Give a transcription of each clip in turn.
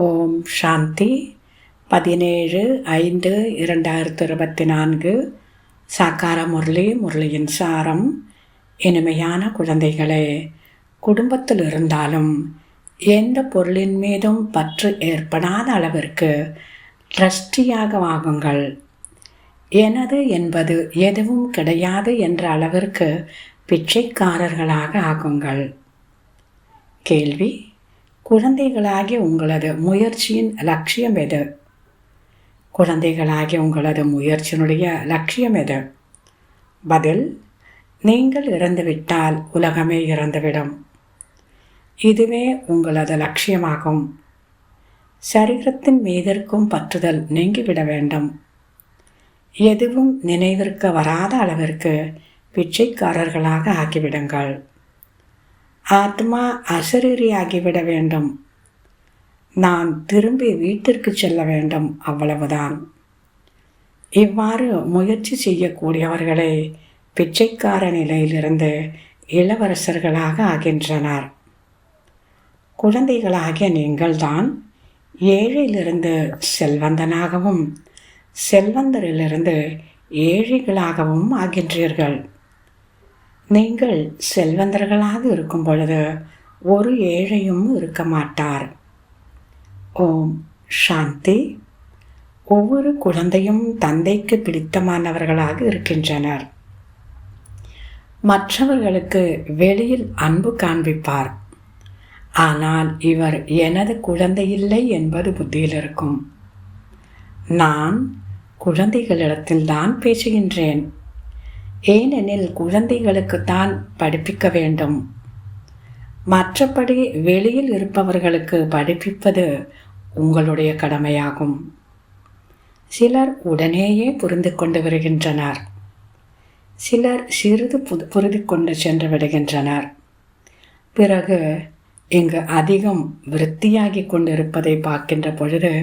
ஓம் சாந்தி. 17/5/2024 சாக்கார முரளியின் சாரம். இனிமையான குழந்தைகளே, குடும்பத்தில் இருந்தாலும் எந்த பொருளின் மீதும் பற்று ஏற்படாத அளவிற்கு ட்ரஸ்டியாக ஆகுங்கள். எனது என்பது எதுவும் கிடையாது என்ற அளவிற்கு பிச்சைக்காரர்களாக ஆகுங்கள். கேள்வி: குழந்தைகளாகிய உங்களது முயற்சியின் லட்சியம் எது? குழந்தைகளாகிய உங்களது முயற்சியினுடைய லட்சியம் எது? பதில்: நீங்கள் இறந்துவிட்டால் உலகமே இறந்துவிடும். இதுவே உங்களது லட்சியமாகும். சரீரத்தின் மீதிற்கும் பற்றுதல் நீங்கிவிட வேண்டும். எதுவும் நினைவிற்கு வராத அளவிற்கு பிச்சைக்காரர்களாக ஆகிவிடுங்கள். ஆத்மா அசரீரியாகிவிட வேண்டும். நான் திரும்பி வீட்டிற்கு செல்ல வேண்டும், அவ்வளவுதான். இவ்வாறு முயற்சி செய்யக்கூடியவர்களே பிச்சைக்கார நிலையிலிருந்து இளவரசர்களாக ஆகின்றனர். குழந்தைகளாகிய நீங்கள்தான் ஏழையிலிருந்து செல்வந்தனாகவும் செல்வந்தரிலிருந்து ஏழைகளாகவும் ஆகின்றீர்கள். நீங்கள் செல்வந்தர்களாக இருக்கும் பொழுது ஒரு ஏழையும் இருக்க மாட்டார். ஓம் சாந்தி. ஒவ்வொரு குழந்தையும் தந்தைக்கு பிடித்தமானவர்களாக இருக்கின்றனர். மற்றவர்களுக்கு வெளியில் அன்பு காண்பிப்பார். ஆனால் இவர் எனது குழந்தை இல்லை என்பது புத்தியில் இருக்கும். நான் குழந்தைகளிடத்தில்தான் பேசுகின்றேன். ஏனெனில் குழந்தைகளுக்குத்தான் படிப்பிக்க வேண்டும். மற்றபடி வெளியில் இருப்பவர்களுக்கு படிப்பிப்பது உங்களுடைய கடமையாகும். சிலர் உடனேயே புரிந்து கொண்டு வருகின்றனர். சிலர் சிறிது புரிந்து கொண்டு சென்று விடுகின்றனர். பிறகு இங்கு அதிகம் விருத்தியாகி கொண்டிருப்பதை பார்க்கின்ற பொழுது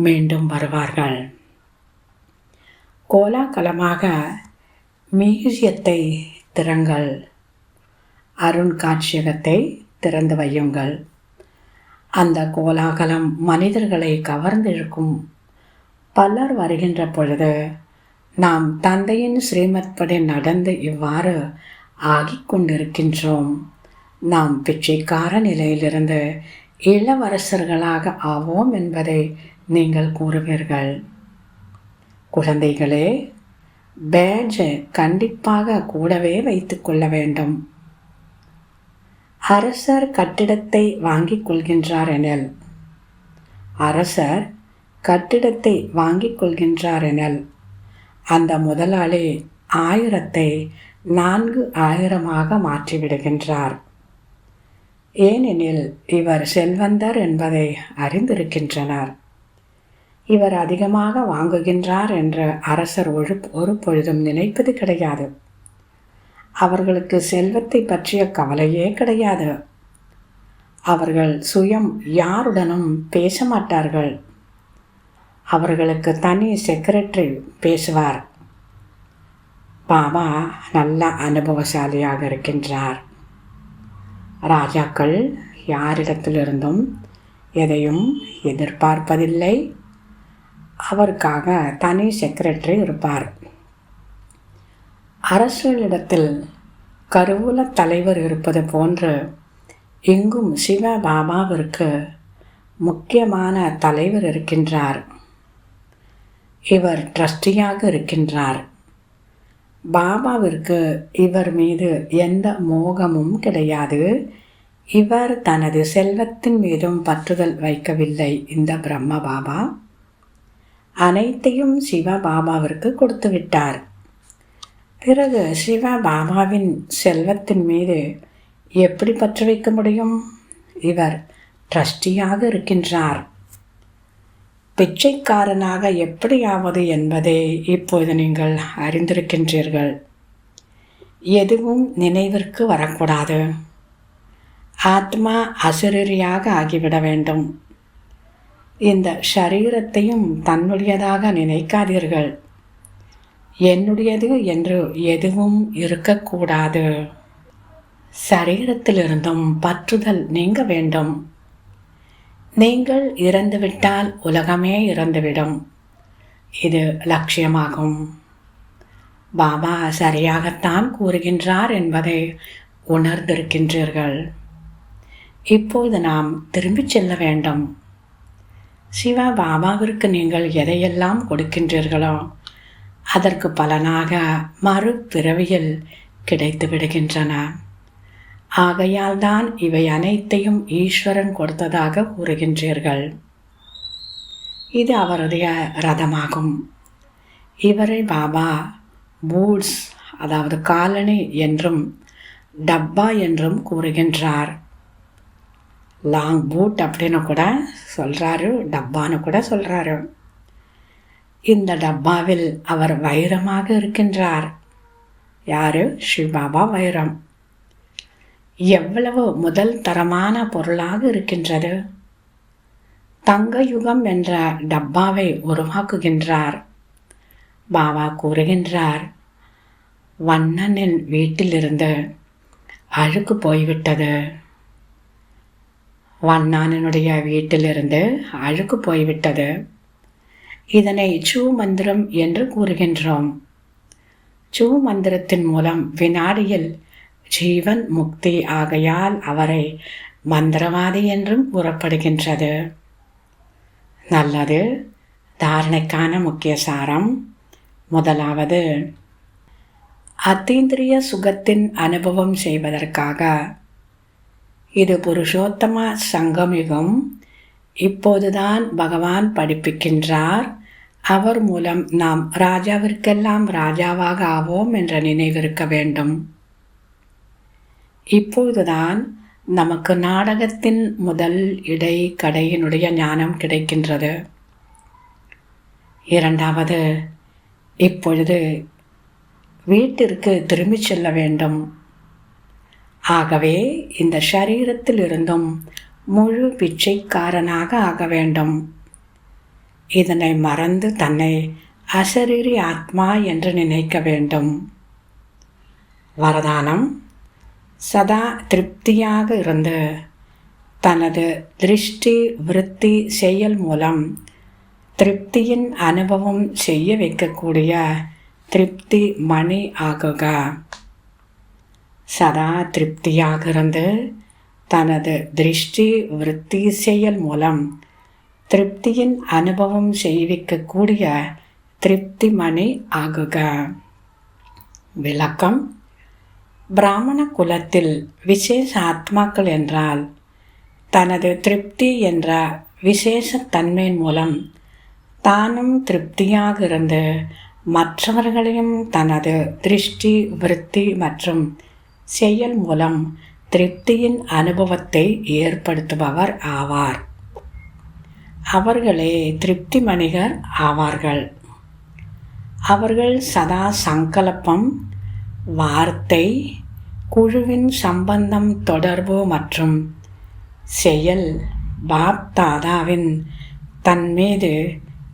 மீண்டும் வருவார்கள். கோலாகலமாக மியூசியத்தை திறங்கள். அருண்காட்சியகத்தை திறந்து வையுங்கள். அந்த கோலாகலம் மனிதர்களை கவர்ந்திருக்கும். பலர் வருகின்ற பொழுது நாம் தந்தையின் ஸ்ரீமத் படி நடந்து இவ்வாறு ஆகிக் கொண்டிருக்கின்றோம். நாம் பிச்சைக்கார நிலையிலிருந்து இளவரசர்களாக ஆவோம் என்பதை நீங்கள் கூறுவீர்கள். குழந்தைகளே, பேட்ஜ் கண்டிப்பாக கூடவே வைத்துக் கொள்ள வேண்டும். அரசர் கட்டிடத்தை வாங்கிக் கொள்கின்றார் எனில் அந்த முதலாளி 1000ஐ 4000 மாற்றிவிடுகின்றார். ஏனெனில் இவர் செல்வந்தர் என்பதை அறிந்திருக்கின்றனர். இவர் அதிகமாக வாங்குகின்றார் என்று அரசர் ஒரு பொழுதும் நினைப்பது கிடையாது. அவர்களுக்கு செல்வத்தை பற்றிய கவலையே கிடையாது. அவர்கள் சுயம் யாருடனும் பேச மாட்டார்கள். அவர்களுக்கு தனி செக்ரட்டரி பேசுவார். பாபா நல்ல அனுபவசாலியாக இருக்கின்றார். ராஜாக்கள் யாரிடத்திலிருந்தும் எதையும் எதிர்பார்ப்பதில்லை. அவருக்காக தனி செக்ரட்டரி இருப்பார். அரசர்களிடத்தில் கருவூல தலைவர் இருப்பது போன்று இங்கும் சிவ பாபாவிற்கு முக்கியமான தலைவர் இருக்கின்றார். இவர் ட்ரஸ்டியாக இருக்கின்றார். பாபாவிற்கு இவர் மீது எந்த மோகமும் கிடையாது. இவர் தனது செல்வத்தின் மீதும் பற்றுதல் வைக்கவில்லை. இந்த பிரம்ம பாபா அனைத்தையும் சிவ பாபாவிற்கு கொடுத்து விட்டார். பிறகு சிவ பாபாவின் செல்வத்தின் மீது எப்படி பற்று வைக்க முடியும்? இவர் ட்ரஸ்டியாக இருக்கின்றார். பிச்சைக்காரனாக எப்படியாவது என்பதை இப்போது நீங்கள் அறிந்திருக்கின்றீர்கள். எதுவும் நினைவிற்கு வரக்கூடாது. ஆத்மா அசரீரியாக ஆகிவிட வேண்டும். இந்த ஷரீரத்தையும் தன்னுடையதாக நினைக்காதீர்கள். என்னுடையது என்று எதுவும் இருக்கக்கூடாது. சரீரத்திலிருந்தும் பற்றுதல் நீங்க வேண்டும். நீங்கள் இறந்துவிட்டால் உலகமே இறந்துவிடும். இது லட்சியமாகும். பாபா சரியாகத்தான் கூறுகின்றார் என்பதை உணர்ந்திருக்கின்றீர்கள். இப்போது நாம் திரும்பிச் செல்ல வேண்டும். சிவ பாபாவிற்கு நீங்கள் எதையெல்லாம் கொடுக்கின்றீர்களோ அதற்கு பலனாக மறுபிறவியில் கிடைத்து விடுகின்றன. ஆகையால் தான் இவை அனைத்தையும் ஈஸ்வரன் கொடுத்ததாக கூறுகின்றீர்கள். இது அவருடைய ரதமாகும். இவரை பாபா பூட்ஸ், அதாவது காலணி என்றும் டப்பா என்றும் கூறுகின்றார். லாங் பூட் அப்படின்னு கூட சொல்கிறாரு, டப்பான்னு கூட சொல்கிறாரு. இந்த டப்பாவில் அவர் வைரமாக இருக்கின்றார். யாரு? ஸ்ரீபாபா வைரம். எவ்வளவு முதல் தரமான பொருளாக இருக்கின்றது. தங்க யுகம் என்ற டப்பாவை உருவாக்குகின்றார். பாபா கூறுகின்றார், வண்ணனின் வீட்டிலிருந்து அழுக்கு போய்விட்டது. வண்ணானனுடைய வீட்டிலிருந்து அழுக்கு போய்விட்டது. இதனை சூ மந்திரம் என்று கூறுகின்றோம். சூ மந்திரத்தின் மூலம் வினாடியில் ஜீவன் முக்தி. ஆகையால் அவரை மந்திரவாதி என்றும் கூறப்படுகின்றது. நல்லது. தாரணைக்கான முக்கிய சாரம். முதலாவது, அத்தீந்திரிய சுகத்தின் அனுபவம் செய்வதற்காக இது புருஷோத்தம சங்கமிகம். இப்போதுதான் பகவான் படிப்பிக்கின்றார். அவர் மூலம் நாம் ராஜாவிற்கெல்லாம் ராஜாவாக ஆவோம் என்ற நினைவிருக்க வேண்டும். இப்போதுதான் நமக்கு நாடகத்தின் முதல் இடை கடையினுடைய ஞானம் கிடைக்கின்றது. இரண்டாவது, இப்பொழுது வீட்டிற்கு திரும்பி செல்ல வேண்டும். ஆகவே இந்த சரீரத்தில் இருந்தும் முழு பிச்சைக்காரனாக ஆக வேண்டும். இதனை மறந்து தன்னை அசரீரி ஆத்மா என்று நினைக்க வேண்டும். வரதானம்: சதா திருப்தியாக இருந்து தனது திருஷ்டி விருத்தி செயல் மூலம் திருப்தியின் அனுபவம் செய்ய வைக்கக்கூடிய திருப்தி மணி ஆகுக. சதா திருப்தியாக இருந்து தனது திருஷ்டி விருத்தி செயல் மூலம் திருப்தியின் அனுபவம் செய்விக்கக்கூடிய திருப்தி மணி ஆகுக. விளக்கம்: பிராமண குலத்தில் விசேஷ ஆத்மாக்கள் என்றால் தனது திருப்தி என்ற விசேஷ தன்மையின் மூலம் தானும் திருப்தியாக இருந்து மற்றவர்களையும் தனது திருஷ்டி விருத்தி மற்றும் செயல் மூலம் திருப்தியின் அனுபவத்தை ஏற்படுத்துபவர் ஆவார். அவர்களே திருப்தி மணிகர் ஆவார்கள். அவர்கள் சதா சங்கல்பம், வார்த்தை, குழுவின் சம்பந்தம், தொடர்பு மற்றும் செயல் பாப் தாதாவின் தன் மீது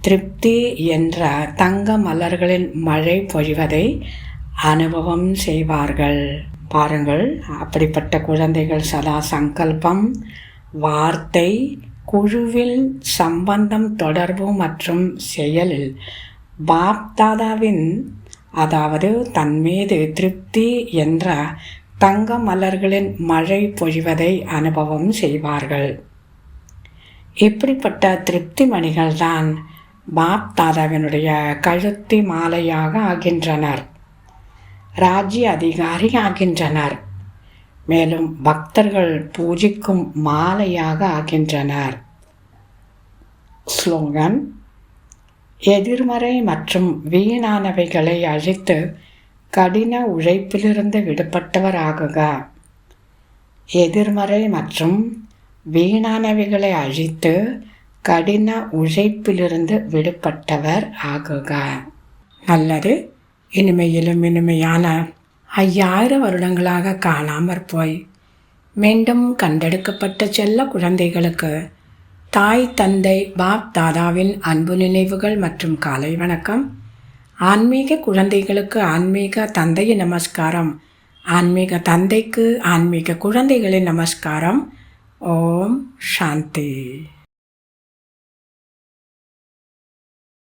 திருப்தி என்ற தங்க மலர்களின் மழை பொழிவதை அனுபவம் செய்வார்கள். பாருங்கள், அப்படிப்பட்ட குழந்தைகள் சதா சங்கல்பம், வார்த்தை, குழுவில் சம்பந்தம், தொடர்பு மற்றும் செயலில் பாப் தாதாவின், அதாவது தன் மீது திருப்தி என்ற தங்க மலர்களின் மழை பொழிவதை அனுபவம் செய்வார்கள். இப்படிப்பட்ட திருப்தி மணிகள்தான் பாப் தாதாவினுடைய கழுத்தி மாலையாக ஆகின்றனர், ராஜ்ய அதிகாரி ஆகின்றனர், மேலும் பக்தர்கள் பூஜிக்கும் மாலையாக ஆகின்றனர். ஸ்லோகன்: எதிர்மறை மற்றும் வீணானவைகளை அழித்து கடின உழைப்பிலிருந்து விடுபட்டவர் ஆகுக. எதிர்மறை மற்றும் வீணானவைகளை அழித்து கடின உழைப்பிலிருந்து விடுபட்டவர் ஆகுக. நல்லது. இனிமையிலும் இனிமையான 5000 வருடங்களாக காணாமற் போய் மீண்டும் கண்டெடுக்கப்பட்ட செல்ல குழந்தைகளுக்கு தாய் தந்தை பாப் தாதாவின் அன்பு நினைவுகள் மற்றும் காலை வணக்கம். ஆன்மீக குழந்தைகளுக்கு ஆன்மீக தந்தையின் நமஸ்காரம். ஆன்மீக தந்தைக்கு ஆன்மீக குழந்தைகளின் நமஸ்காரம். ஓம் சாந்தி.